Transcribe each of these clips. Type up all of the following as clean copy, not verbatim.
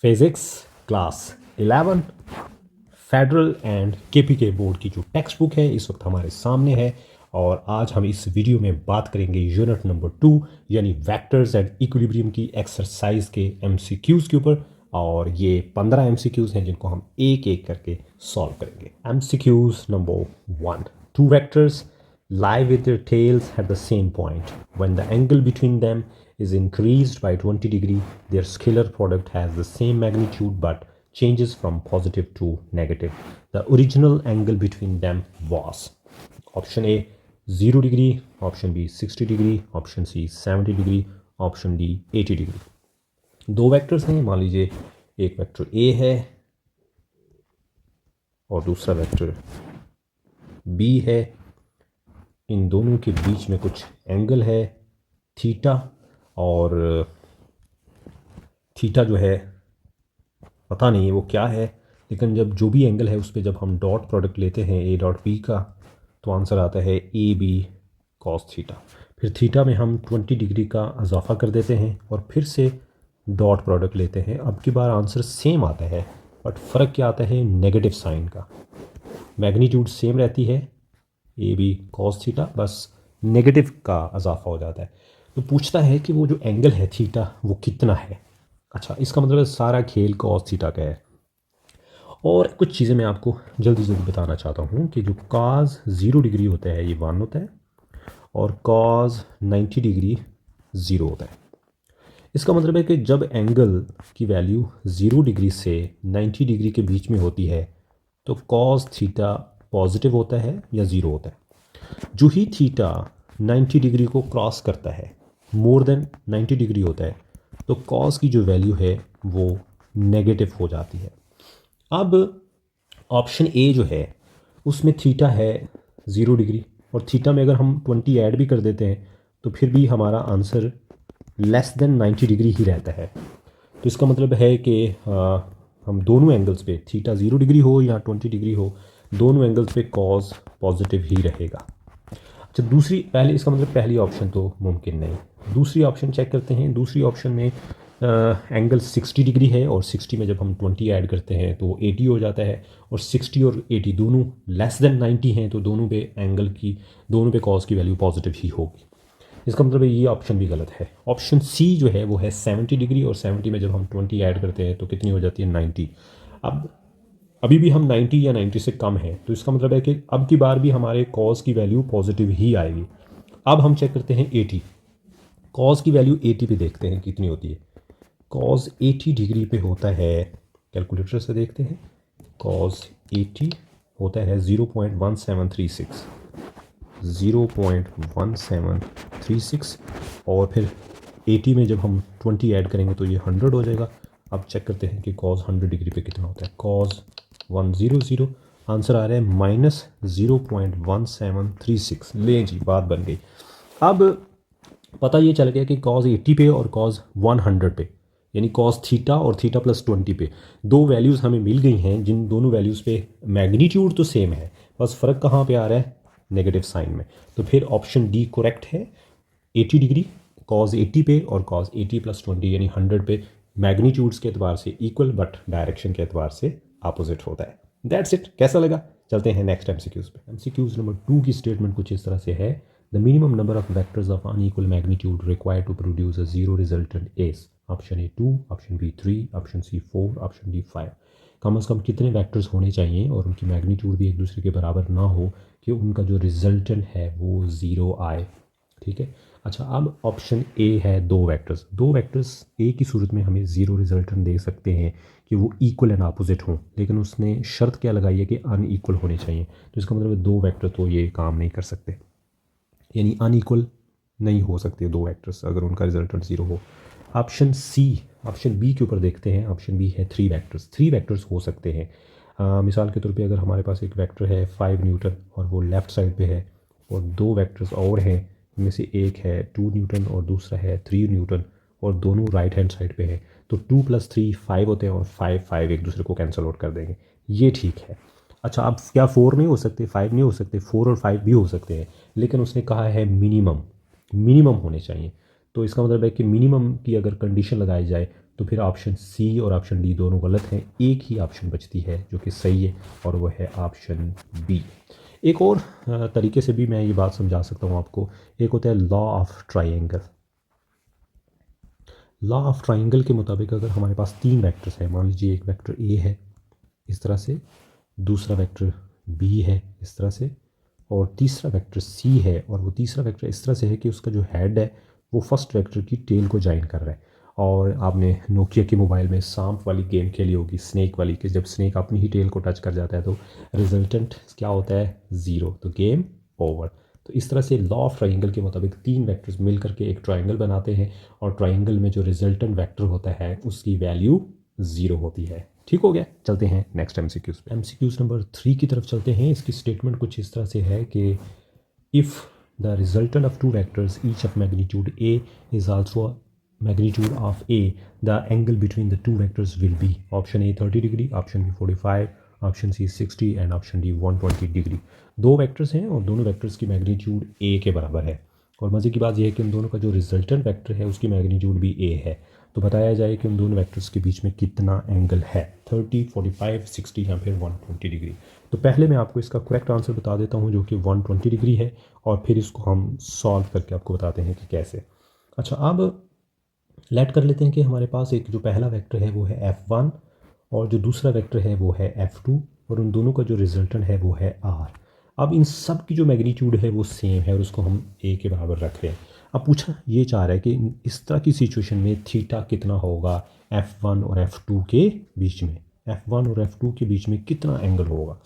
Physics class 11 federal and KPK board की जो text book है इस वक्त हमारे सामने है। और आज हम इस वीडियो में बात करेंगे यूनिट नंबर 2 यानी वेक्टर्स एंड इक्विलिब्रियम की एक्सरसाइज के एमसीक्यूज़ के ऊपर। और ये 15 एमसीक्यूज़ हैं जिनको हम एक एक करके सॉल्व करेंगे। MCQs number 1, two vectors lie with their tails at the same point. When the angle between them is increased by 20 degree, their scalar product has the same magnitude but changes from positive to negative. The original angle between them was option A 0 degree, option B 60 degree, option C 70 degree, option D 80 degree. दो vectors हैं, मान लीजिए एक vector A है और दूसरा vector B है। इन दोनों के बीच में कुछ एंगल है थीटा, और थीटा जो है पता नहीं है वो क्या है, लेकिन जब जो भी एंगल है उस पर जब हम डॉट प्रोडक्ट लेते हैं ए डॉट बी का तो आंसर आता है ए बी कॉस थीटा। फिर थीटा में हम 20 डिग्री का इजाफा कर देते हैं और फिर से डॉट प्रोडक्ट लेते हैं। अब की बार आंसर सेम आता है बट फ़र्क क्या आता है, नेगेटिव साइन का। मैग्नीट्यूड सेम रहती है ए बी कॉस थीटा, बस नेगेटिव का इजाफा हो जाता है। तो पूछता है कि वो जो एंगल है थीटा वो कितना है। अच्छा, इसका मतलब सारा खेल कॉस थीटा का है। और कुछ चीज़ें मैं आपको जल्दी जल्दी बताना चाहता हूँ कि जो कॉस 0 डिग्री होता है ये 1 होता है और कॉस 90 डिग्री 0 होता है। इसका मतलब है कि जब एंगल की वैल्यू 0 डिग्री से 90 डिग्री के बीच में होती है तो कॉस थीटा पॉजिटिव होता है या 0 होता है। जो ही थीटा 90 डिग्री को क्रॉस करता है, मोर देन 90 डिग्री होता है, तो कॉस की जो वैल्यू है वो नेगेटिव हो जाती है। अब ऑप्शन ए जो है उसमें थीटा है 0 डिग्री और थीटा में अगर हम 20 ऐड भी कर देते हैं तो फिर भी हमारा आंसर लेस देन 90 डिग्री ही रहता है। तो इसका मतलब है कि हम दोनों एंगल्स पे थीटा 0 डिग्री हो या 20 डिग्री हो, दोनों एंगल्स पे कॉस पॉजिटिव ही रहेगा। अच्छा, दूसरी पहले इसका मतलब पहली ऑप्शन तो मुमकिन नहीं। दूसरी ऑप्शन चेक करते हैं। दूसरी ऑप्शन में एंगल 60 डिग्री है और 60 में जब हम 20 ऐड करते हैं तो 80 हो जाता है, और 60 और 80 दोनों लेस देन 90 हैं तो दोनों पे कॉस की वैल्यू पॉजिटिव ही होगी। इसका मतलब है ये ऑप्शन भी गलत है। ऑप्शन सी जो है वो है 70 डिग्री और 70 में जब हम 20 ऐड करते हैं तो कितनी हो जाती है 90। अब अभी भी हम 90 या 90 से कम है, तो इसका मतलब है कि अब की बार भी हमारे कॉस की वैल्यू पॉजिटिव ही आएगी। अब हम चेक करते हैं 80। कॉस की वैल्यू 80 पे देखते हैं कितनी होती है। कॉस 80 डिग्री पे होता है, कैलकुलेटर से देखते हैं, कॉस 80 होता है 0.1736, 0.1736, और फिर 80 में जब हम 20 ऐड करेंगे तो ये 100 हो जाएगा। अब चेक करते हैं कि कॉस 100 डिग्री पे कितना होता है। कॉस 100, आंसर आ रहा है -0.1736। ले जी, बात बन गई। अब पता ये चल गया कि कॉस 80 पे और कॉस 100 पे, यानी कॉस थीटा और थीटा प्लस 20 पे दो वैल्यूज़ हमें मिल गई हैं, जिन दोनों वैल्यूज़ पे मैग्नीट्यूड तो सेम है, बस फ़र्क कहाँ पे आ रहा है, नेगेटिव साइन में। तो फिर ऑप्शन डी करेक्ट है। 80 डिग्री कॉस 80 पे और कॉस 80 प्लस 20 यानी 100 पे मैग्नीट्यूड्स के एतबार से इक्वल बट डायरेक्शन के एतबार से अपोजिट होता है। That's it. कैसा लगा? चलते हैं नेक्स्ट एमसीक्यूज़ पे। एमसीक्यूज़ नंबर 2 की स्टेटमेंट कुछ इस तरह से है, the minimum number of vectors of unequal magnitude required to produce a zero resultant is option A 2, option B 3, option C 4, option D 5। कम से कम कितने वेक्टर्स होने चाहिए और उनकी मैग्नीट्यूड भी एक दूसरे के बराबर ना हो कि उनका जो रिजल्टेंट है वो ज़ीरो आए। ठीक है। अच्छा, अब ऑप्शन ए है दो वेक्टर्स ए की सूरत में हमें ज़ीरो रिजल्टेंट दे सकते हैं कि वो इक्वल एंड अपोजिट हों, लेकिन उसने शर्त क्या लगाई है कि अनइक्वल होने चाहिए। तो इसका मतलब दो वेक्टर तो ये काम नहीं कर सकते, यानी अनइक्वल नहीं हो सकते दो वेक्टर्स अगर उनका रिजल्टेंट ज़ीरो हो। ऑप्शन बी के ऊपर देखते हैं। ऑप्शन बी है थ्री वेक्टर्स हो सकते हैं। मिसाल के तौर पे अगर हमारे पास एक वेक्टर है 5 न्यूटन और वो लेफ़्ट साइड पे है, और दो वेक्टर्स और हैं, इनमें से एक है 2 न्यूटन और दूसरा है 3 न्यूटन, और दोनों राइट हैंड साइड पे है, तो 2 + 3 5 होते हैं और 5 एक दूसरे को कैंसिल आउट कर देंगे। ये ठीक है। अच्छा, अब क्या 4 नहीं हो सकते, 5 नहीं हो सकते? 4 और 5 भी हो सकते हैं, लेकिन उसने कहा है मिनिमम होने चाहिए। तो इसका मतलब है कि मिनिमम की अगर कंडीशन लगाई जाए तो फिर ऑप्शन सी और ऑप्शन डी दोनों गलत हैं, एक ही ऑप्शन बचती है जो कि सही है और वह है ऑप्शन बी। एक और तरीके से भी मैं ये बात समझा सकता हूँ आपको। एक होता है law of triangle. Law of triangle के मुताबिक अगर हमारे पास तीन वेक्टर्स हैं, मान लीजिए एक वेक्टर ए है इस तरह से, दूसरा वेक्टर बी है इस तरह से, और तीसरा वेक्टर सी है, और वो तीसरा वेक्टर इस तरह से है कि उसका जो हेड है वो फर्स्ट वेक्टर की टेल को ज्वाइन कर रहा है। और आपने नोकिया के मोबाइल में सांप वाली गेम खेली होगी, स्नेक वाली, कि जब स्नेक अपनी ही टेल को टच कर जाता है तो रिजल्टेंट क्या होता है, ज़ीरो, तो गेम ओवर। तो इस तरह से लॉ ऑफ ट्राइंगल के मुताबिक तीन वेक्टर्स मिल करके एक ट्राइंगल बनाते हैं और ट्राइंगल में जो रिजल्टेंट वेक्टर होता है उसकी वैल्यू ज़ीरो होती है। ठीक हो गया, चलते हैं नेक्स्ट एमसीक्यूज़ पे। एमसीक्यूज़ नंबर 3 की तरफ चलते हैं। इसकी स्टेटमेंट कुछ इस तरह से है कि if the resultant of two vectors each of magnitude A is also magnitude of A, the angle between the two vectors will be option A 30 degree, option B 45, option C 60 and option D 120 degree. दो vectors हैं और दोनों vectors की magnitude A के बराबर है, और मज़े की बात यह है कि उन दोनों का जो रिजल्टेंट वेक्टर है उसकी मैग्नीट्यूड भी A है। तो बताया जाए कि उन दोनों वेक्टर्स के बीच में कितना एंगल है, 30, 45, 60 या फिर 120 डिग्री। तो पहले मैं आपको इसका करेक्ट आंसर बता देता हूँ जो कि 120 डिग्री है, और फिर इसको हम सॉल्व करके आपको बताते हैं कि कैसे। अच्छा, अब लेट कर लेते हैं कि हमारे पास एक जो पहला वेक्टर है वो है F1 और जो दूसरा वेक्टर है वो है F2, और उन दोनों का जो रिजल्टेंट है वो है R। अब इन सब की जो मैग्नीट्यूड है वो सेम है और उसको हम A के बराबर रख रहे हैं। अब पूछा ये चाह रहा है कि इस तरह की सिचुएशन में थीटा कितना होगा F1 और F2 के बीच में, F1 और F2 के बीच में कितना एंगल होगा।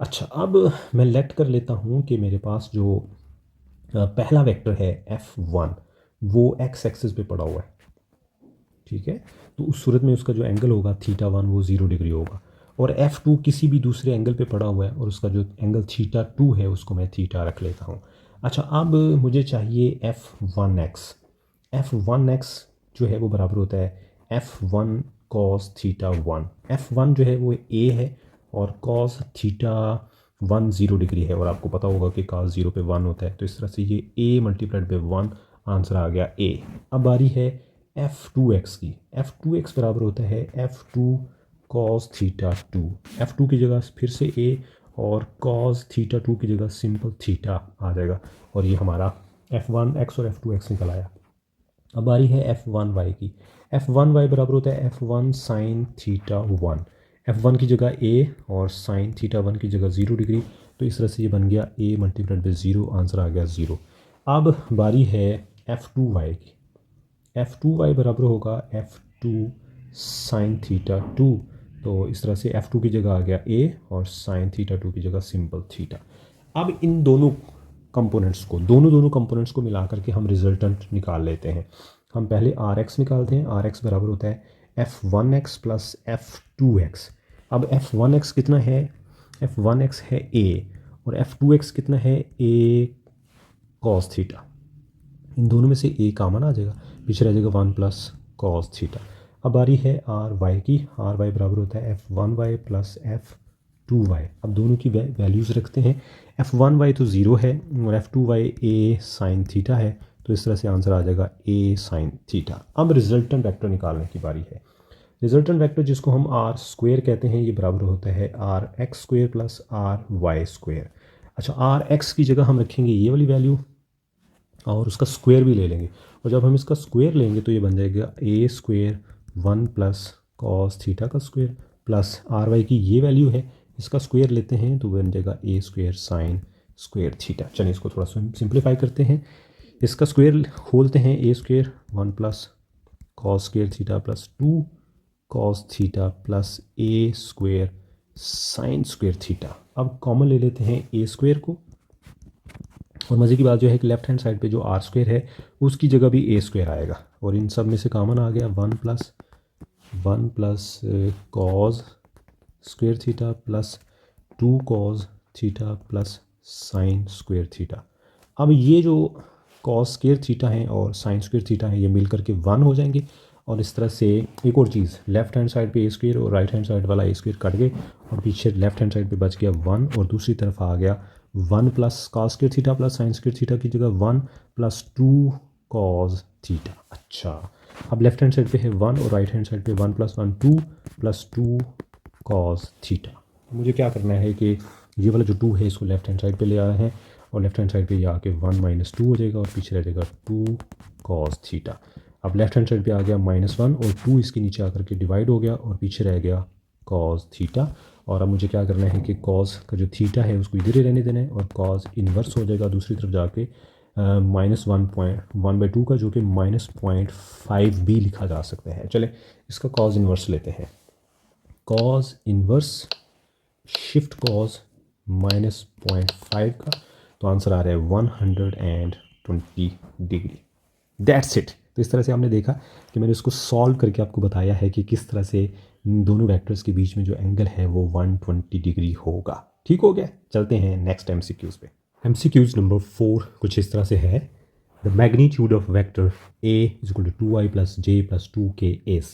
अच्छा, अब मैं लेट कर लेता हूँ कि मेरे पास जो पहला वेक्टर है F1 वो एक्स एक्सिस पे पड़ा हुआ है, ठीक है। तो उस सूरत में उसका जो एंगल होगा थीटा 1 वो 0 डिग्री होगा, और F2 किसी भी दूसरे एंगल पे पड़ा हुआ है और उसका जो एंगल थीटा 2 है उसको मैं थीटा रख लेता हूँ। अच्छा, अब मुझे चाहिए F1x। F1x जो है वो बराबर होता है F1 cos थीटा 1। F1 जो है वो A है और cos थीटा 1 0 डिग्री है, और आपको पता होगा कि cos 0 पे 1 होता है, तो इस तरह से ये A मल्टीप्लाइड बाई 1, आंसर आ गया A। अब बारी है F2x की। F2x बराबर होता है F2 cos थीटा 2। F2 की जगह फिर से A और cos थीटा 2 की जगह सिंपल थीटा आ जाएगा, और ये हमारा F1x और F2x निकल आया। अब बारी है F1y की। F1y बराबर होता है F1 sin थीटा 1। F1 की जगह A और sin थीटा 1 की जगह 0 डिग्री, तो इस तरह से ये बन गया A मल्टीप्लाइड बाई 0, आंसर आ गया 0। अब बारी है F2y की। F2y बराबर होगा F2 sin थीटा 2, तो इस तरह से F2 की जगह आ गया A और sin थीटा 2 की जगह सिंपल थीटा। अब इन दोनों कंपोनेंट्स को मिला करके हम रिजल्टेंट निकाल लेते हैं। हम पहले Rx निकालते हैं। Rx बराबर होता है F1x प्लस F2x। अब F1x कितना है, F1x है A, और F2x कितना है, A cos थीटा। इन दोनों में से A कॉमन आ जाएगा, पीछे रह जाएगा 1 प्लस cos थीटा। अब बारी है Ry की। Ry बराबर होता है F1y प्लस F2y। अब दोनों की वैल्यूज़ रखते हैं। F1y तो 0 है और F2y A sin थीटा है, तो इस तरह से आंसर आ जाएगा A sin थीटा। अब रिजल्टेंट वेक्टर निकालने की बारी है। रिजल्टेंट वेक्टर जिसको हम आर स्क्वेयर कहते हैं, ये बराबर होता है R X square plus R Y square. अच्छा, आर एक्स की जगह हम रखेंगे ये वाली वैल्यू और उसका स्क्वायर भी ले लेंगे, और जब हम इसका स्क्वायर लेंगे तो ये बन जाएगा A square 1 plus cos theta का स्क्वायर प्लस आर वाई की ये वैल्यू है, इसका स्क्वायर लेते हैं तो बन जाएगा A square sine square theta. चलिए इसको थोड़ा सिंप्लीफाई करते हैं। इसका स्क्वायर खोलते हैं, A square 1 plus cos square theta plus 2 cos theta plus A square sine square theta. अब कॉमन ले लेते हैं A स्क्वेयर को, और मज़े की बात जो है कि लेफ्ट हैंड साइड पे जो आर स्क्वायर है उसकी जगह भी A स्क्वायर आएगा, और इन सब में से कॉमन आ गया 1 plus cos square theta plus 2 cos theta plus sine square theta. अब ये जो कॉस स्क्वायर थीटा है और साइन स्क्वायर थीटा है ये मिल करके 1 हो जाएंगे, और इस तरह से एक और चीज़, लेफ्ट हैंड साइड पे A स्क्वायर और राइट हैंड साइड वाला A स्क्वायर कट गए, और पीछे लेफ्ट हैंड साइड पे बच गया 1, और दूसरी तरफ आ गया 1 plus cos square theta plus sine square theta की जगह 1 प्लस 2 कॉस थीटा। अच्छा, अब लेफ्ट हैंड साइड पे है 1 और राइट हैंड साइड पे 1 + 1 2 + 2 cos थीटा। मुझे क्या करना है कि ये वाला जो 2 है इसको लेफ्ट हैंड साइड पे ले आया है और लेफ्ट हैंड साइड पे ये आके 1 - 2 हो जाएगा और पीछे रह जाएगा 2 cos थीटा। अब लेफ्ट हैंड साइड पे आ गया -1 और 2 इसके नीचे आकर के डिवाइड हो गया और पीछे रह गया cos थीटा। और अब मुझे क्या करना है कि cos का जो थीटा है उसको इधर ही रहने देना है और cos इन्वर्स हो जाएगा दूसरी तरफ जाके -1/2 का, जो कि -0.5 भी लिखा जा सकता है। चले इसका cos इन्वर्स लेते हैं। cos इन्वर्स शिफ्ट cos -0.5 का, तो आंसर आ रहा है 120 डिग्री। That's it. तो इस तरह से हमने देखा कि मैंने इसको सॉल्व करके आपको बताया है कि किस तरह से इन दोनों वेक्टर्स के बीच में जो एंगल है वो 120 डिग्री होगा। ठीक हो गया। चलते हैं नेक्स्ट MCQs पे। MCQs नंबर 4 कुछ इस तरह से है। The magnitude of vector A = 2i + j + 2k is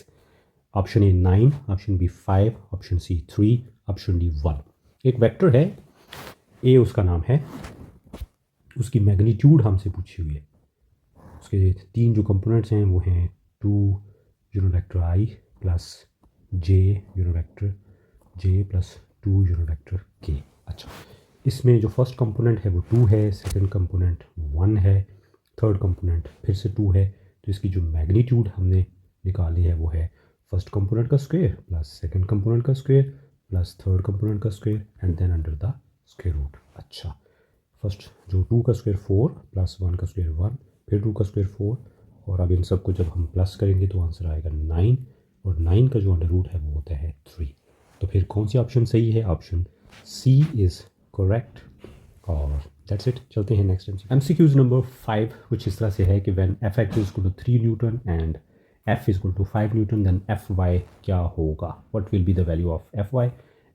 option A 9, option B 5, option C 3, option D 1। एक वेक्टर है ए, उसका नाम है, उसकी मैग्नीट्यूड हमसे पूछी हुई है। उसके 3 जो कंपोनेंट्स हैं वो हैं 2 unit vector i + j unit vector j + 2 unit vector k। अच्छा, इसमें जो फर्स्ट कंपोनेंट है वो 2 है, सेकंड कंपोनेंट 1 है, थर्ड कंपोनेंट फिर से 2 है। तो इसकी जो मैग्नीट्यूड हमने निकाली है वो है फर्स्ट कंपोनेंट का स्क्वायर प्लस सेकंड कंपोनेंट का स्क्वायर प्लस थर्ड कंपोनेंट का square and then under the square root. अच्छा, फर्स्ट जो 2 का स्क्वायर 4 + 1 का स्क्वायर 1, फिर 2 का स्क्वायर 4, और अब इन सबको जब हम प्लस करेंगे तो आंसर आएगा 9 और 9 का जो अंडर रूट है वो होता है 3। तो फिर कौन सी ऑप्शन सही है? ऑप्शन सी इज़ करेक्ट और दैट्स इट। चलते हैं नेक्स्ट MCQs नंबर 5 कुछ इस तरह से है कि when Fx = 3 newton and F = 5 newton then Fy क्या होगा? What will be the value of Fy?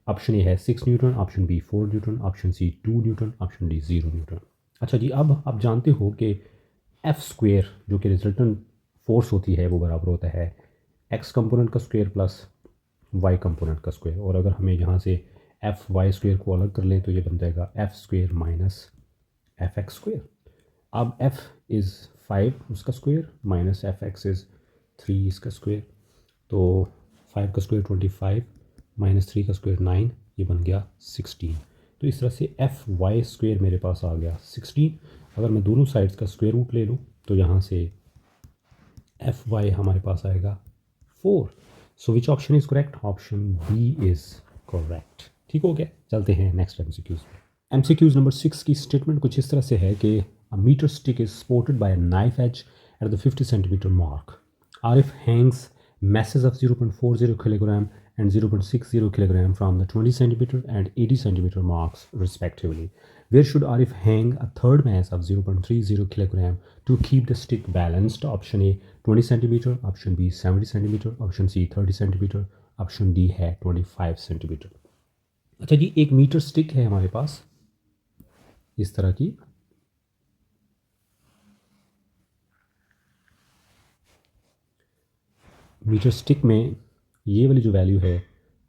Option A है 6 newton, option B 4 newton, option C 2 newton, option D 0 newton. अच्छा जी, अब आप जानते हो कि F² जो कि रिजल्टेंट फोर्स होती है वो बराबर होता है x कंपोनेंट का स्क्वायर प्लस y कंपोनेंट का स्क्वायर। और अगर हमें यहाँ से Fy² को अलग कर लें तो ये बन जाएगा F² - Fx²। अब F इज़ 5 उसका स्क्वायर माइनस Fx इज़ 3 इसका स्क्वायर, तो 5 का स्क्वायर 25 - 3 का स्क्वायर 9, ये बन गया 16। तो इस तरह से Fy² मेरे पास आ गया 16। अगर मैं दोनों साइड्स का स्क्वायर रूट ले लूँ तो यहाँ से Fy हमारे पास आएगा 4। So which option is correct? Option B is correct. ठीक हो गया। चलते हैं नेक्स्ट MCQs में। MCQs नंबर 6 की स्टेटमेंट कुछ इस तरह से है कि a metre stick is supported by a knife edge at the 50 centimetre mark. Arif hangs masses of 0.40 kilogram and 0.60 kilogram from the 20 centimeter and 80 centimeter marks respectively. Where should Arif hang a third mass of 0.30 kilogram to keep the stick balanced? Option A 20 centimeter, option B 70 centimeter, option C 30 centimeter, option D है 25 centimeter। अच्छा जी, एक metre stick है हमारे पास इस तरह की, metre stick में ये वाली जो वैल्यू है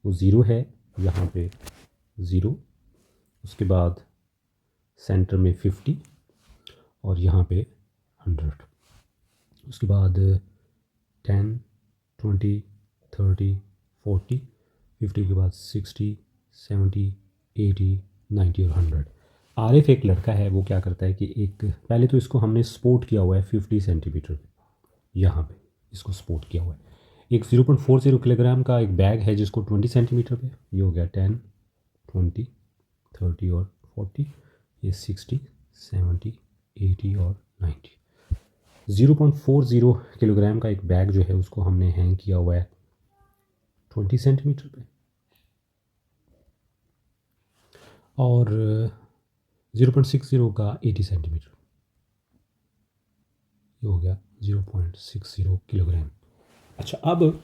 वो 0 है, यहाँ पे 0, उसके बाद सेंटर में 50 और यहाँ पे 100, उसके बाद 10, 20, 30, 40, 50 के बाद 60, 70, 80, 90 और 100। आरिफ एक लड़का है, वो क्या करता है कि एक पहले तो इसको हमने सपोर्ट किया हुआ है 50 सेंटीमीटर पे, यहाँ पे इसको सपोर्ट किया हुआ है। एक 0.40 किलोग्राम का एक बैग है जिसको 20 सेंटीमीटर पे, ये हो गया 10, 20, 30 और 40, ये 60, 70, 80 और 90। 0.40 किलोग्राम का एक बैग जो है उसको हमने हैंग किया हुआ है 20 सेंटीमीटर पे, और 0.60 का 80 सेंटीमीटर, ये हो गया 0.60 किलोग्राम। अच्छा, अब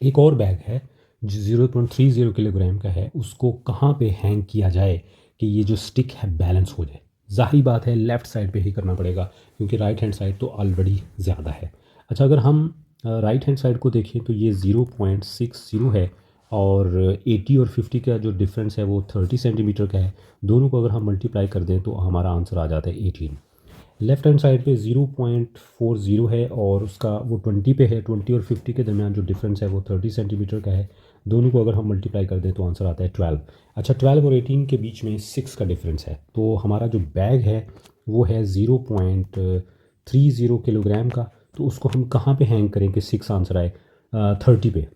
एक और बैग है जो 0.30 किलोग्राम का है, उसको कहाँ पे हैंग किया जाए कि ये जो स्टिक है बैलेंस हो जाए? ज़ाहिर बात है लेफ़्ट साइड पे ही करना पड़ेगा क्योंकि राइट हैंड साइड तो ऑलरेडी ज़्यादा है। अच्छा, अगर हम राइट हैंड साइड को देखें तो ये 0.60 है और 80 और 50 का जो डिफरेंस है वो 30 सेंटीमीटर का है। दोनों को अगर हम मल्टीप्लाई कर दें तो हमारा आंसर आ जाता है 18। लेफ्ट हैंड साइड पे 0.40 है और उसका वो 20 पे है। 20 और 50 के दरमियान जो डिफरेंस है वो 30 सेंटीमीटर का है। दोनों को अगर हम मल्टीप्लाई कर दें तो आंसर आता है 12। अच्छा, 12 और 18 के बीच में 6 का डिफरेंस है, तो हमारा जो बैग है वो है 0.30 किलोग्राम का। तो उसको हम कहाँ पे हैंग करें कि 6 आंसर आए? 30 पे।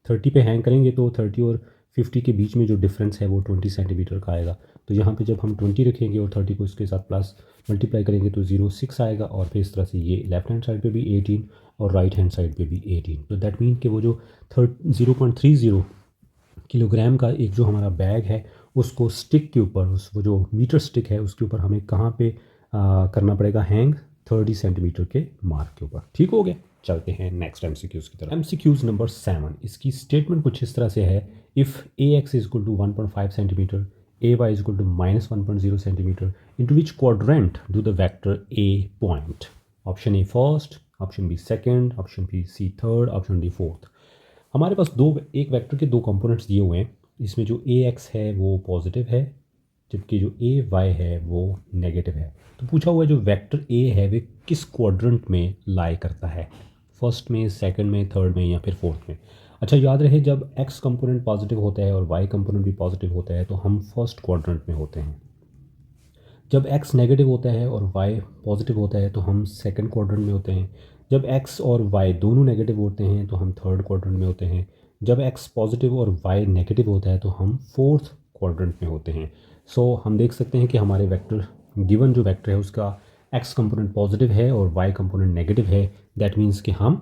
30 पे हैंग करेंगे तो 30 और 50 के बीच में जो डिफरेंस है वो 20 सेंटीमीटर का आएगा। तो यहाँ पे जब हम 20 रखेंगे और 30 को इसके साथ प्लस मल्टीप्लाई करेंगे तो 0.6 आएगा। और फिर इस तरह से ये लेफ्ट हैंड साइड पे भी 18 और राइट हैंड साइड पे भी 18। तो दैट मीन कि वो जो 0.30 किलोग्राम का एक जो हमारा बैग है उसको स्टिक के ऊपर, उस वो जो मीटर स्टिक है उसके ऊपर हमें कहाँ पे करना पड़ेगा हैंग? 30 सेंटीमीटर के मार्क के ऊपर। ठीक हो गया। चलते हैं नेक्स्ट एमसीक्यूज़ की तरफ। एमसीक्यूज़ नंबर 7, इसकी स्टेटमेंट कुछ इस तरह से है। If A X is equal to 1.5 centimetre, A Y is equal to -1.0 centimetre, into which quadrant do the vector A point? Option A first, option B second, option B C third, option D fourth. हमारे पास एक vector के दो components दिए हुए हैं। इसमें जो ए एक्स है वो पॉजिटिव है, जबकि जो ए वाई है वो नेगेटिव है। तो पूछा हुआ है जो वेक्टर ए है वे किस क्वाड्रेंट में लाई करता है? फर्स्ट में, सेकंड में, थर्ड में या फिर फोर्थ में? अच्छा, याद रहे जब एक्स कंपोनेंट पॉजिटिव होता है और वाई कंपोनेंट भी पॉजिटिव होता है तो हम फर्स्ट क्वाड्रेंट में होते हैं। जब एक्स नेगेटिव होता है और वाई पॉजिटिव होता है तो हम सेकंड क्वाड्रेंट में होते हैं। जब एक्स और वाई दोनों नेगेटिव होते हैं तो हम थर्ड क्वाड्रेंट में होते हैं। जब एक्स पॉजिटिव और वाई नेगेटिव होता है तो हम फोर्थ क्वाड्रेंट में होते हैं। सो हम देख सकते हैं कि हमारे वेक्टर, गिवन जो वेक्टर है उसका एक्स कंपोनेंट पॉजिटिव है और वाई कंपोनेंट नेगेटिव है। दैट मीन्स कि हम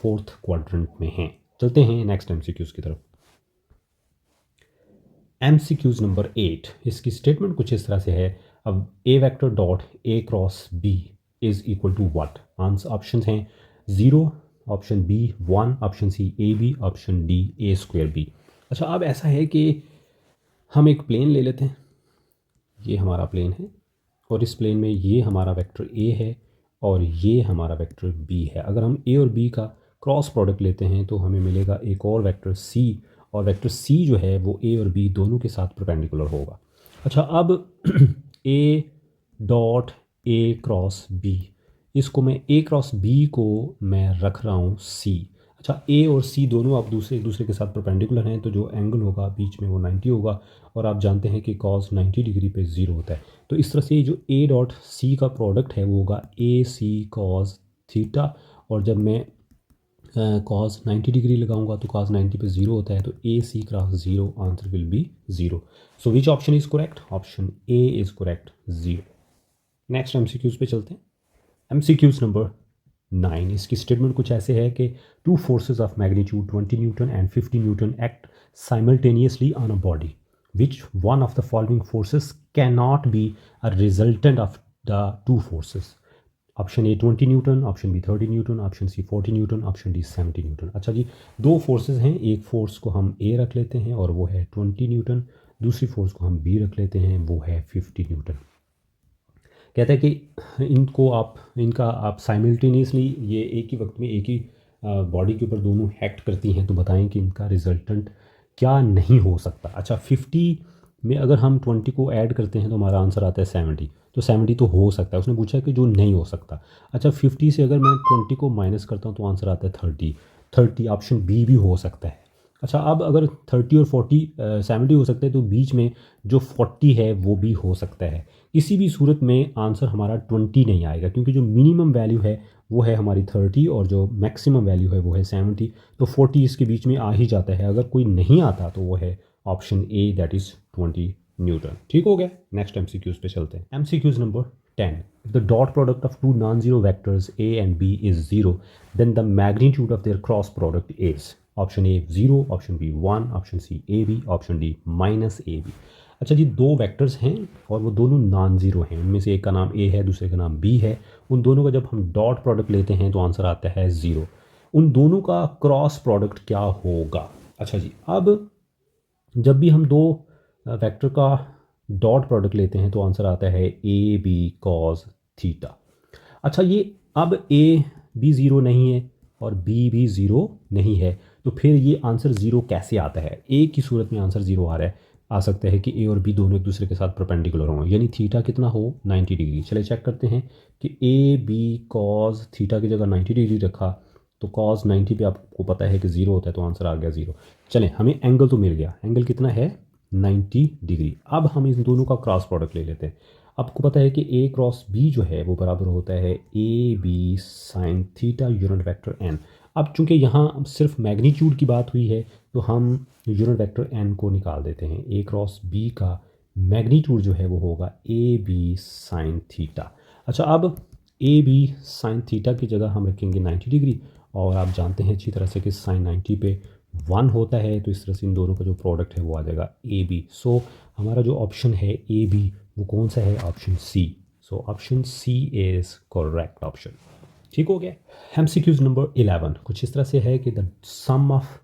फोर्थ क्वाड्रेंट में हैं। चलते हैं नेक्स्ट एमसीक्यूज़ की तरफ। एमसीक्यूज़ नंबर 8, इसकी स्टेटमेंट कुछ इस तरह से है। अब A vector dot A cross B is equal to what? Answer option हैं 0, option B 1, option C A B, option D A square B. अच्छा, अब ऐसा है कि हम एक प्लेन ले लेते हैं। ये हमारा प्लेन है और इस प्लेन में ये हमारा वेक्टर ए है और ये हमारा वेक्टर बी है। अगर हम ए और बी का क्रॉस प्रोडक्ट लेते हैं तो हमें मिलेगा एक और वेक्टर सी, और वेक्टर सी जो है वो ए और बी दोनों के साथ परपेंडिकुलर होगा। अच्छा, अब A dot A cross B, इसको मैं ए क्रॉस बी को मैं रख रहा हूँ सी। अच्छा, ए और सी दोनों आप एक दूसरे के साथ परपेंडिकुलर हैं तो जो एंगल होगा बीच में वो 90 होगा। और आप जानते हैं कि कॉस 90 डिग्री पे 0 होता है। तो इस तरह से जो ए डॉट सी का प्रोडक्ट है वो होगा ए सी कॉस थीटा। और जब मैं कॉस 90 डिग्री लगाऊंगा तो कॉस 90 पे 0 होता है, तो A C cross 0 answer will be 0। So which option is correct? Option A is correct, 0। Next MCQs पे चलते हैं। एमसीक्यूज नंबर 9, इसकी स्टेटमेंट कुछ ऐसे है कि two forces of magnitude 20 Newton and 50 Newton act simultaneously on a body, which one of the following forces cannot be a resultant of the two forces? Option A 20 newton, option B 30 newton, option C 40 newton, option D 70 newton. अच्छा जी, दो forces हैं। एक force को हम ए रख लेते हैं और वो है 20 न्यूटन। दूसरी फोर्स को हम बी रख लेते हैं, वो है 50 न्यूटन। कहता है कि इनका आप साइमल्टेनियसली ये एक ही वक्त में एक ही बॉडी के ऊपर दोनों एक्ट करती हैं, तो बताएं कि इनका रिजल्टेंट क्या नहीं हो सकता। अच्छा, 50 में अगर हम 20 को ऐड करते हैं तो हमारा आंसर आता है 70। तो 70 तो हो सकता है। उसने पूछा कि जो नहीं हो सकता। अच्छा, 50 से अगर मैं 20 को माइनस करता हूँ तो आंसर आता है 30। ऑप्शन बी भी हो सकता है। अच्छा, अब अगर 30 और 40 70 हो सकता है तो बीच में जो 40 है वो भी हो सकता है। किसी भी सूरत में आंसर हमारा 20 नहीं आएगा, क्योंकि जो मिनिमम वैल्यू है वो है हमारी 30 और जो मैक्सिमम वैल्यू है वो है 70। तो 40 इसके बीच में आ ही जाता है। अगर कोई नहीं आता तो वो है option A, that is 20 Newton. ठीक हो गया। नेक्स्ट एमसीक्यूज पे चलते हैं। MCQs number 10, if the dot product of two non-zero vectors a and b is 0, then the magnitude of their cross product is? Option A 0, option B 1, option C A B, option D minus A B. अच्छा जी, दो vectors हैं और वो दोनों non zero हैं। उनमें से एक का नाम ए है, दूसरे का नाम बी है। उन दोनों का जब हम डॉट प्रोडक्ट लेते हैं तो आंसर आता है 0। उन दोनों का क्रॉस प्रोडक्ट क्या होगा? अच्छा जी, अब जब भी हम दो वेक्टर का डॉट प्रोडक्ट लेते हैं तो आंसर आता है ए बी कॉस थीटा। अच्छा, ये अब ए भी ज़ीरो नहीं है और बी भी ज़ीरो नहीं है, तो फिर ये आंसर ज़ीरो कैसे आता है? ए की सूरत में आंसर ज़ीरो आ रहा है। आ सकता है कि ए और बी दोनों एक दूसरे के साथ परपेंडिकुलर हों, यानी थीटा कितना हो 90 डिग्री। चले चेक करते हैं कि ए बी कॉज थीटा की जगह 90 डिग्री रखा तो कॉज 90 पे आपको पता है कि 0 होता है, तो आंसर आ गया 0। चलें, हमें एंगल तो मिल गया, एंगल कितना है 90 डिग्री। अब हम इन दोनों का क्रॉस प्रोडक्ट ले लेते हैं। आपको पता है कि ए क्रॉस बी जो है वो बराबर होता है A B sine theta unit vector n. अब चूंकि यहाँ सिर्फ मैग्नीट्यूड की बात हुई है तो हम यूनिट वेक्टर एन को निकाल देते हैं। ए क्रॉस बी का मैग्नीट्यूड जो है वो होगा ए बी साइन थीटा। अच्छा, अब ए बी साइन थीटा की जगह हम रखेंगे 90 डिग्री, और आप जानते हैं अच्छी तरह से कि साइन 90 पे 1 होता है, तो इस तरह से इन दोनों का जो प्रोडक्ट है वो आ जाएगा ए बी। सो हमारा जो ऑप्शन है ए बी वो कौन सा है, option C. So option C is correct option. ठीक हो गया। MCQs नंबर 11 कुछ इस तरह से है कि the sum of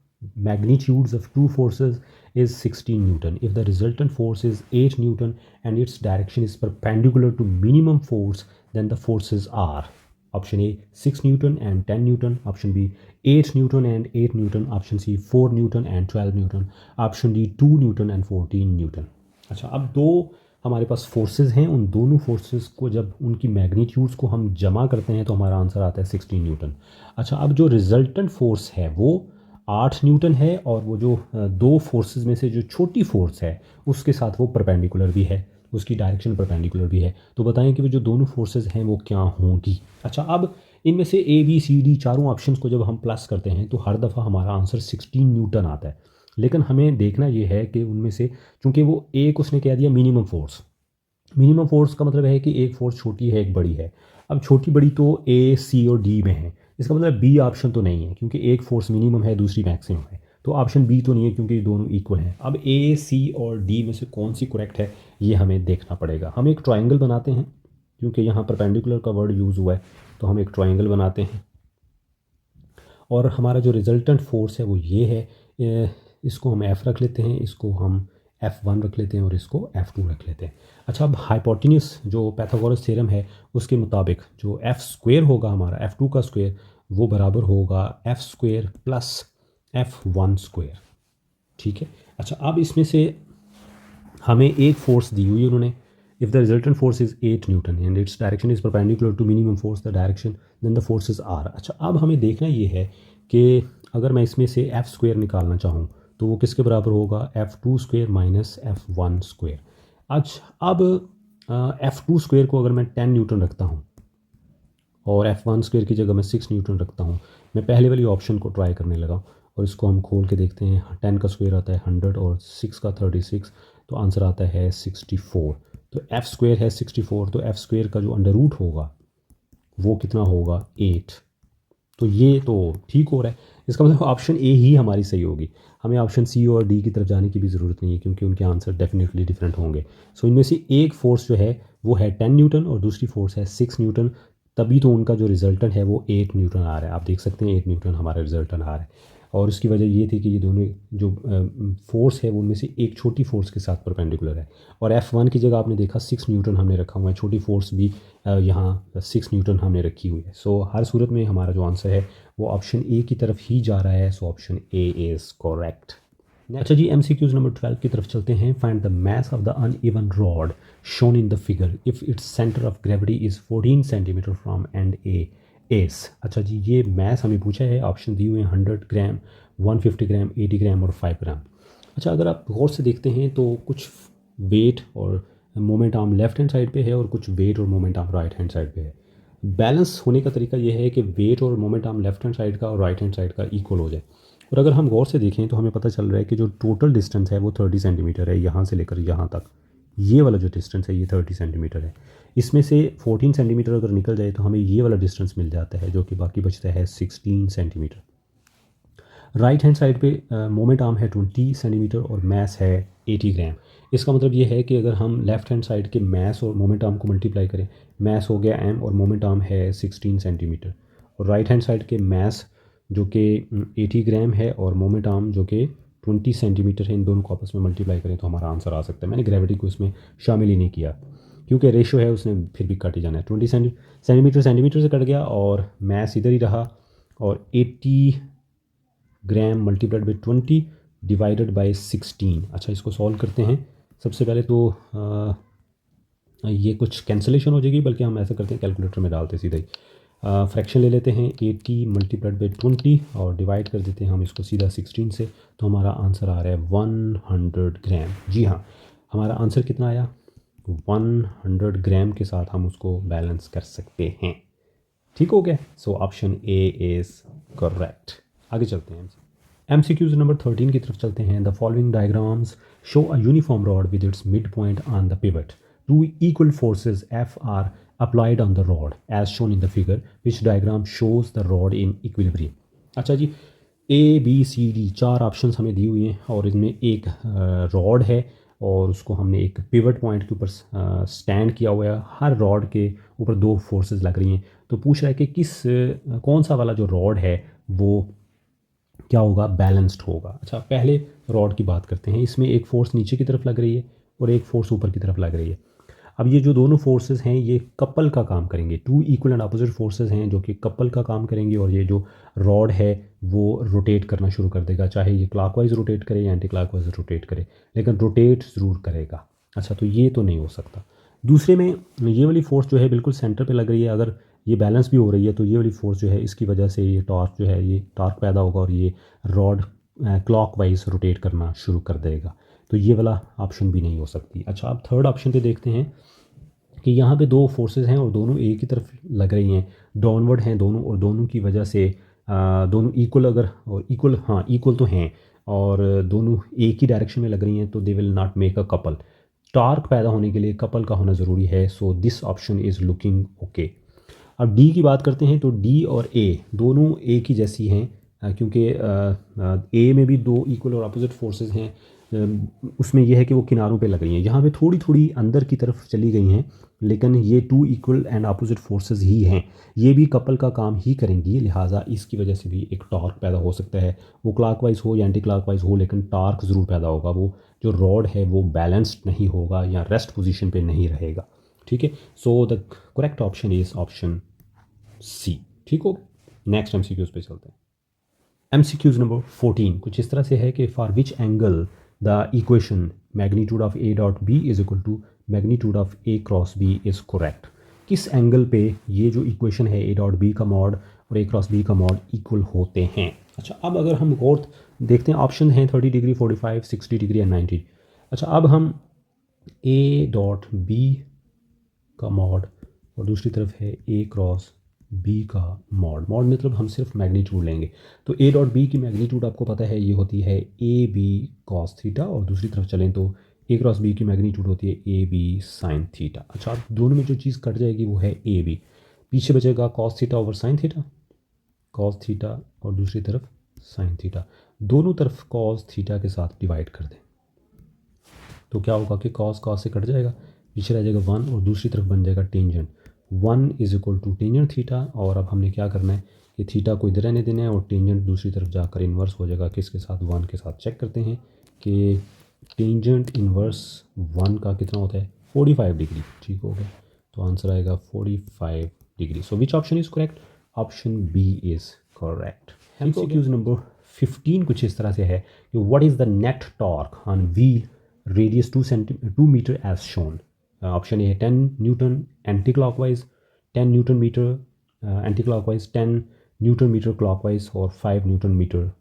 magnitudes of two forces is 16 Newton. If the resultant force is 8 Newton and its direction is perpendicular to minimum force, then the forces are option A 6 Newton and 10 Newton, option B 8 Newton and 8 Newton, option C 4 Newton and 12 Newton, option D 2 Newton and 14 Newton। अच्छा, अब दो हमारे पास forces हैं, उन दोनों forces को जब उनकी मैग्नीट्यूड्स को हम जमा करते हैं तो हमारा आंसर आता है 16 न्यूटन। अच्छा, अब जो रिजल्टेंट फोर्स है वो 8 न्यूटन है, और वो जो दो फोर्सेस में से जो छोटी फोर्स है उसके साथ वो परपेंडिकुलर भी है, उसकी डायरेक्शन परपेंडिकुलर भी है। तो बताएं कि वो जो दोनों फोर्सेस हैं वो क्या होंगी। अच्छा, अब इनमें से ए बी सी डी चारों ऑप्शंस को जब हम प्लस करते हैं तो हर दफ़ा हमारा आंसर 16 न्यूटन आता है। लेकिन हमें देखना ये है कि उनमें से, चूँकि वो एक उसने कह दिया मिनिमम फोर्स, मिनिमम फोर्स का मतलब है कि एक फोर्स छोटी है एक बड़ी है। अब छोटी बड़ी तो ए सी और डी में है, इसका मतलब बी ऑप्शन तो नहीं है क्योंकि एक फोर्स मिनिमम है दूसरी मैक्सिमम है, तो ऑप्शन बी तो नहीं है क्योंकि ये दोनों इक्वल हैं। अब ए सी और डी में से कौन सी करेक्ट है ये हमें देखना पड़ेगा। हम एक ट्राइंगल बनाते हैं, क्योंकि यहाँ परपेंडिकुलर का वर्ड यूज़ हुआ है तो हम एक ट्राइंगल बनाते हैं, और हमारा जो रिजल्टेंट फोर्स है वो ये है। इसको हम एफ़ रख लेते हैं, इसको हम F1 रख लेते हैं और इसको F2 रख लेते हैं। अच्छा, अब हाइपोटेन्यूस जो पैथागोरस थ्योरम है उसके मुताबिक जो एफ़ स्क्वायर होगा हमारा F2 का स्क्वायर वो बराबर होगा F square plus F1 square. ठीक है। अच्छा, अब इसमें से हमें एक फोर्स दी हुई उन्होंने, if the resultant force is 8 newton and its direction is perpendicular to minimum force the direction then the forces are. अच्छा, अब हमें देखना ये है कि अगर मैं इसमें से एफ़ स्क्वायर निकालना चाहूँ तो वो किसके बराबर होगा, F2 square minus F1 square. अच्छा, अब F2 स्क्वायर को अगर मैं 10 न्यूटन रखता हूँ और F1 स्क्वायर की जगह मैं 6 न्यूटन रखता हूँ, मैं पहले वाली ऑप्शन को ट्राई करने लगा और इसको हम खोल के देखते हैं। 10 का स्क्वायर आता है 100 और 6 का 36, तो आंसर आता है 64। तो F स्क्वायर है 64, तो F स्क्वायर का जो अंडर रूट होगा वो कितना होगा 8। तो ये तो ठीक हो रहा है, इसका मतलब ऑप्शन ए ही हमारी सही होगी। हमें ऑप्शन सी और डी की तरफ जाने की भी ज़रूरत नहीं है क्योंकि उनके आंसर डेफिनेटली डिफरेंट होंगे। सो इनमें से एक फ़ोर्स जो है वो है 10 न्यूटन और दूसरी फ़ोर्स है 6 न्यूटन, तभी तो उनका जो रिजल्टेंट है वो 8 न्यूटन आ रहा है। आप देख सकते हैं 8 न्यूटन हमारा रिजल्टेंट आ रहा है, और उसकी वजह ये थी कि ये दोनों जो फोर्स है वो उनमें से एक छोटी फोर्स के साथ परपेंडिकुलर है, और F1 की जगह आपने देखा 6 न्यूटन हमने रखा हुआ है, छोटी फोर्स भी यहाँ 6 न्यूटन हमने रखी हुई है। सो हर सूरत में हमारा जो आंसर है वो ऑप्शन ए की तरफ ही जा रहा है। So option A is correct. अच्छा जी, MCQs नंबर 12 की तरफ चलते हैं। Find the mass of the uneven rod shown in the figure if its centre of gravity is 14 centimetre from and A S. अच्छा जी, ये मैथ हमें पूछा है, ऑप्शन दिए हुए हैं 100 ग्राम, 150 ग्राम, 80 ग्राम और 5 ग्राम। अच्छा, अगर आप गौर से देखते हैं तो कुछ वेट और moment arm left hand side पे है और कुछ वेट और moment arm right hand side पे है। बैलेंस होने का तरीका यह है कि वेट और moment arm left hand side का और राइट हैंड साइड का इक्वल हो जाए। और अगर हम गौर से देखें तो हमें पता चल रहा है कि जो टोटल डिस्टेंस है वो 30 सेंटीमीटर है, यहाँ से लेकर यहाँ तक। ये वाला जो डिस्टेंस है ये 30 सेंटीमीटर है। इसमें से 14 सेंटीमीटर अगर निकल जाए तो हमें ये वाला डिस्टेंस मिल जाता है, जो कि बाकी बचता है 16 सेंटीमीटर। राइट हैंड साइड पे मोमेंट आर्म है 20 सेंटीमीटर और मैस है 80 ग्राम। इसका मतलब ये है कि अगर हम लेफ़्ट हैंड साइड के मैस और मोमेंट आर्म को मल्टीप्लाई करें, मैस हो गया m और मोमेंट आर्म है 16 सेंटीमीटर, और राइट हैंड साइड के मैस जो कि 80 ग्राम है और मोमेंट आर्म जो कि 20 सेंटीमीटर है, इन दोनों को आपस में मल्टीप्लाई करें तो हमारा आंसर आ सकता है। मैंने ग्रेविटी को इसमें शामिल ही नहीं किया क्योंकि रेशो है उसने फिर भी कट ही जाना है। 20 सेंटीमीटर सेंटीमीटर से कट गया और मैस इधर ही रहा, और 80 ग्राम मल्टीप्लाइड बाई 20 डिवाइडेड बाय 16। अच्छा, इसको सॉल्व करते हैं। सबसे पहले तो ये कुछ कैंसलेशन हो जाएगी, बल्कि हम ऐसा करते हैं कैलकुलेटर में डालते सीधा ही। फ्रैक्शन ले लेते हैं 80 मल्टीप्लाइड बाई 20 और डिवाइड कर देते हैं हम इसको सीधा 16 से, तो हमारा आंसर आ रहा है 100 ग्राम। जी हाँ, हमारा आंसर कितना आया? 100 ग्राम के साथ हम उसको बैलेंस कर सकते हैं। ठीक हो गया? So option A is correct. आगे चलते हैं। MCQs नंबर 13 की तरफ चलते हैं। The following diagrams show a uniform rod with its mid point on the pivot. Two equal forces F are applied on the rod as shown in the figure, which diagram shows the rod in equilibrium। अच्छा जी, ABCD 4 options हमें दी हुई हैं और इसमें एक rod है और उसको हमने एक पिवट पॉइंट के ऊपर स्टैंड किया हुआ है। हर रॉड के ऊपर 2 फोर्सेस लग रही हैं। तो पूछ रहा है कि कौन सा वाला जो रॉड है वो क्या होगा? बैलेंस्ड होगा। अच्छा, पहले रॉड की बात करते हैं। इसमें एक फोर्स नीचे की तरफ लग रही है और एक फोर्स ऊपर की तरफ लग रही है। अब ये जो दोनों फोर्सेस हैं ये कपल का काम करेंगे। 2 इक्वल एंड अपोजिट फोर्सेस हैं जो कि कपल का काम करेंगे, और ये जो रॉड है वो रोटेट करना शुरू कर देगा, चाहे ये क्लॉकवाइज रोटेट करे या एंटी क्लॉकवाइज रोटेट करे, लेकिन रोटेट ज़रूर करेगा। अच्छा, तो ये तो नहीं हो सकता। दूसरे में ये वाली फोर्स जो है बिल्कुल सेंटर पे लग रही है। अगर ये बैलेंस भी हो रही है तो ये वाली फोर्स जो है इसकी वजह से ये टॉर्क जो है, ये टॉर्क पैदा होगा और ये रॉड क्लॉकवाइज रोटेट करना शुरू कर देगा। तो ये वाला ऑप्शन भी नहीं हो सकती। अच्छा, अब थर्ड ऑप्शन पे देखते हैं कि यहाँ पे 2 फोर्सेस हैं और दोनों एक ही तरफ लग रही हैं, डाउनवर्ड हैं दोनों, और दोनों की वजह से दोनों इक्वल, अगर और इक्वल, हाँ इक्वल तो हैं, और दोनों एक ही डायरेक्शन में लग रही हैं, तो they will not make a couple. Torque पैदा होने के लिए कपल का होना ज़रूरी है। So this option is looking okay. अब डी की बात करते हैं तो डी और ए दोनों एक ही जैसी हैं, क्योंकि ए में भी 2 इक्वल और अपोजिट फोर्सेस हैं। उसमें यह है कि वो किनारों पे लग रही हैं। यहाँ पे थोड़ी थोड़ी अंदर की तरफ चली गई हैं, लेकिन ये 2 इक्वल एंड अपोजिट फोर्सेस ही हैं। ये भी कपल का काम ही करेंगी, लिहाजा इसकी वजह से भी एक टॉर्क पैदा हो सकता है। वो क्लॉकवाइज हो या एंटी क्लॉकवाइज हो, लेकिन टॉर्क ज़रूर पैदा होगा। वो जो रॉड है वो बैलेंस्ड नहीं होगा या रेस्ट पोजीशन पे नहीं रहेगा। ठीक है, so the correct option is option C. ठीक हो, नेक्स्ट MCQs पे चलते हैं। MCQs नंबर 14 कुछ इस तरह से है कि for which angle the equation magnitude of A dot B is equal to magnitude of A cross B is correct. किस एंगल पे ये जो इक्वेशन है ए डॉट बी का मॉड और ए क्रॉस बी का मॉड इक्वल होते हैं? अच्छा, अब अगर हम गौर देखते हैं, ऑप्शन हैं 30 डिग्री, 45, 60 डिग्री एंड 90। अच्छा, अब हम ए डॉट बी का मॉड और दूसरी तरफ है ए क्रॉस बी का मॉड। मॉड मतलब हम सिर्फ मैग्नीट्यूड लेंगे, तो ए डॉट बी की मैग्नीट्यूड आपको पता है ये होती है ए बी कॉस थीटा, और दूसरी तरफ चलें तो ए क्रॉस बी की मैग्नीट्यूड होती है ए बी साइन थीटा। अच्छा, अब दोनों में जो चीज़ कट जाएगी वो है ए बी, पीछे बचेगा cos theta over sine theta, cos theta और दूसरी तरफ साइन थीटा। दोनों तरफ कॉस थीटा के साथ डिवाइड कर दें तो क्या होगा कि कॉस कॉस से कट जाएगा, पीछे रह जाएगा 1 और दूसरी तरफ बन जाएगा tangent. 1 is equal to tangent theta, और अब हमने क्या करना है कि थीटा को इधर रहने देना है और टेंजेंट दूसरी तरफ जाकर इन्वर्स हो जाएगा किसके साथ? 1 के साथ। चेक करते हैं कि टेंजेंट इन्वर्स 1 का कितना होता है? 45 डिग्री। ठीक हो गया, तो आंसर आएगा 45 degree. So which option is correct? Option B is correct. MCQs नंबर 15 कुछ इस तरह से है कि what is the net torque on wheel radius 2 metre as shown. Option A है 10 newton anti clockwise, 10 newton metre anti clockwise, 10 newton metre clockwise और 5 newton metre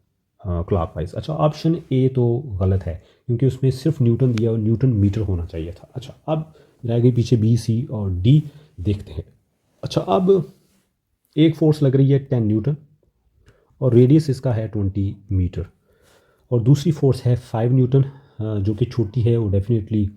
clockwise. अच्छा, ऑप्शन ए तो गलत है क्योंकि उसमें सिर्फ न्यूटन दिया और न्यूटन मीटर होना चाहिए था। अच्छा, अब रह गई पीछे बी, सी और डी, देखते हैं। अच्छा, अब एक फोर्स लग रही है 10 न्यूटन और रेडियस इसका है 20 मीटर, और दूसरी फोर्स है 5 न्यूटन जो कि छोटी है, वो डेफिनेटली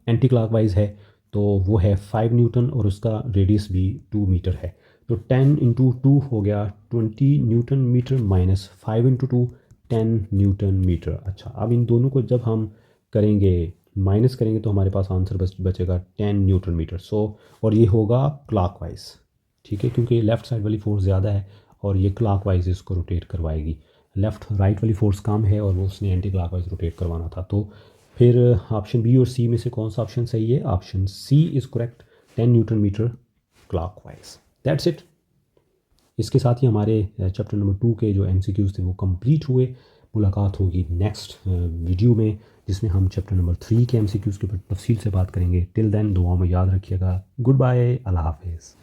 एंटी क्लॉकवाइज है, तो वो है 5 न्यूटन और उसका रेडियस भी 2 मीटर है। तो 10 इंटू 2 हो गया 20 newton metre minus 5 into 2 10 newton metre. अच्छा, अब इन दोनों को जब हम करेंगे माइनस करेंगे तो हमारे पास आंसर बचेगा 10 न्यूटन मीटर। सो और ये होगा क्लॉकवाइज, ठीक है, क्योंकि लेफ़्ट साइड वाली फोर्स ज़्यादा है और ये क्लॉकवाइज इसको रोटेट करवाएगी। लेफ़्ट राइट वाली फोर्स कम है और वो उसने एंटी क्लॉकवाइज रोटेट करवाना था। तो फिर ऑप्शन बी और सी में से कौन सा ऑप्शन सही है? Option C is correct, 10 newton metre clockwise. That's it. इसके साथ ही हमारे चैप्टर नंबर 2 के जो MCQs थे वो कंप्लीट हुए। मुलाकात होगी नेक्स्ट वीडियो में, जिसमें हम चैप्टर नंबर 3 के MCQs के ऊपर तफसील से बात करेंगे। टिल देन दुआ में याद रखिएगा। गुड बाय, अल्लाह हाफिज़।